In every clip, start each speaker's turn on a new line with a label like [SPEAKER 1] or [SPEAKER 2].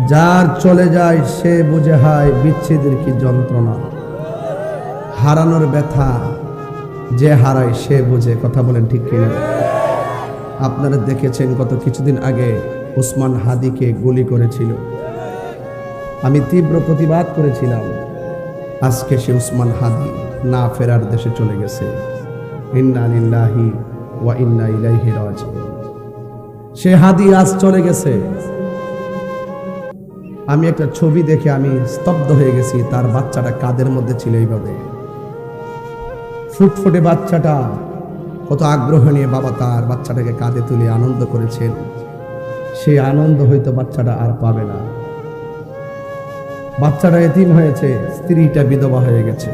[SPEAKER 1] যার চলে যায় সে বুঝে হয় বিচ্ছেদের কি যন্ত্রণা। হারানোর ব্যথা যে হারায় সে বুঝে। কথা বলেন ঠিক কিনা? আপনারা দেখেছেন গত কিছুদিন আগে ওসমান হাদিকে গুলি করেছিল। আমি তীব্র প্রতিবাদ করেছিলাম। আজকে সে ওসমান হাদি না ফেরার দেশে চলে গেছে। ইন্না লিল্লাহি ওয়া ইন্না ইলাইহি রাজিউন। সে হাদি আজ চলে গেছে। আমি একটা ছবি দেখে আমি স্তব্ধ হয়ে গেছি। তার বাচ্চাটা কাদের মধ্যে ছিল এইভাবে, ফুটফুটে বাচ্চাটা, কত আগ্রহ নিয়ে বাবা তার বাচ্চাটাকে কাঁধে তুলে আনন্দ করেছেন। সেই আনন্দ হয়তো বাচ্চাটা আর পাবে না। বাচ্চাটা এতিম হয়েছে, স্ত্রীটা বিধবা হয়ে গেছে,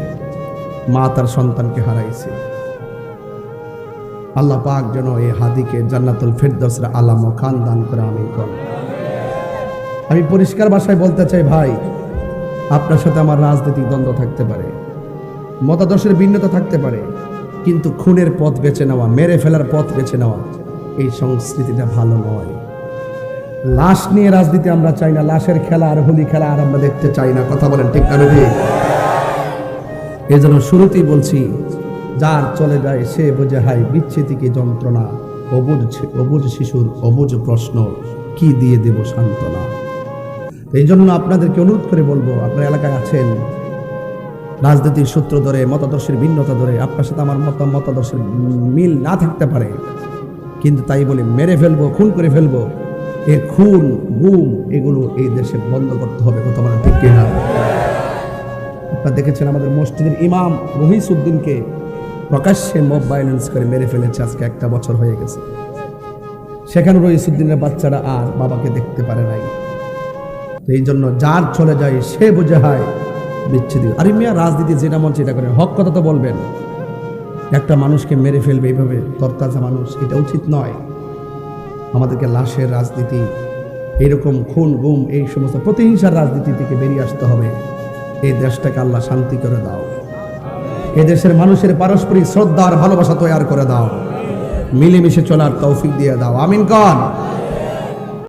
[SPEAKER 1] মা তার সন্তানকে হারাইছে। আল্লাহ পাক যেন এই হাদিকে জান্নাতুল ফেরদৌসের আলা মাকান দান করে। আমিন করেন। আমি পরিষ্কার ভাষায় বলতে চাই, ভাই, আপনার সাথে আমার রাজনৈতিক দ্বন্দ্ব থাকতে পারে, মতাদর্শের ভিন্নতা থাকতে পারে, কিন্তু খুনের পথ বেছে নেওয়া, মেরে ফেলার পথ বেছে নেওয়া, এই সংস্কৃতিটা ভালো নয়। লাশ নিয়ে রাজনীতি আমরা চাই না, লাশের খেলা আর হোলি খেলা আর আমরা দেখতে চাই না। কথা বলেন ঠিক না? এই জন্য শুরুতেই বলছি, যার চলে যায় সে বোঝে হয় বিচ্ছেদি কি যন্ত্রণা। অবুঝ শিশুর অবুঝ প্রশ্ন, কি দিয়ে দেব সান্ত্বনা। এই জন্য আপনাদেরকে অনুরোধ করে বলবো, আপনার এলাকায় আছেন, রাজনীতির সূত্র ধরে, মতাদর্শের ভিন্নতা ধরে আপনার সাথে আমার মতাদর্শের মিল না থাকতে পারে, কিন্তু তাই বলে মেরে ফেলবো, খুন করে ফেলবো, এ খুন গুম এগুলো এই দেশে বন্ধ করতে হবে। কথা বলেন ঠিক কিনা? আপনারা দেখেছেন আমাদের মসজিদের ইমাম রহিসউদ্দিনকে প্রকাশ্যে মব ভায়োলেন্স করে মেরে ফেলেছে। আজকে 1 বছর হয়ে গেছে। সেখানে রহিসউদ্দিনের বাচ্চারা আর বাবাকে দেখতে পারে নাই। এই জন্য যার চলে যায় সে বুঝে হয় বিচ্ছেদি। আরে মিয়া, রাজনীতি যেটা মন সেটা করে, হক কথা তো বলবেন। একটা মানুষকে মেরে ফেলবে এইভাবে তরতাজা মানুষ, এটা উচিত নয়। আমাদেরকে লাশের রাজনীতি, এইরকম খুন গুম, এই সমস্ত প্রতিহিংসার রাজনীতি থেকে বেরিয়ে আসতে হবে। এই দেশটাকে আল্লাহ শান্তি করে দাও। এই দেশের মানুষের পারস্পরিক শ্রদ্ধা আর ভালোবাসা তৈরি করে দাও। মিলেমিশে চলার তৌফিক দিয়ে দাও। আমিন কন।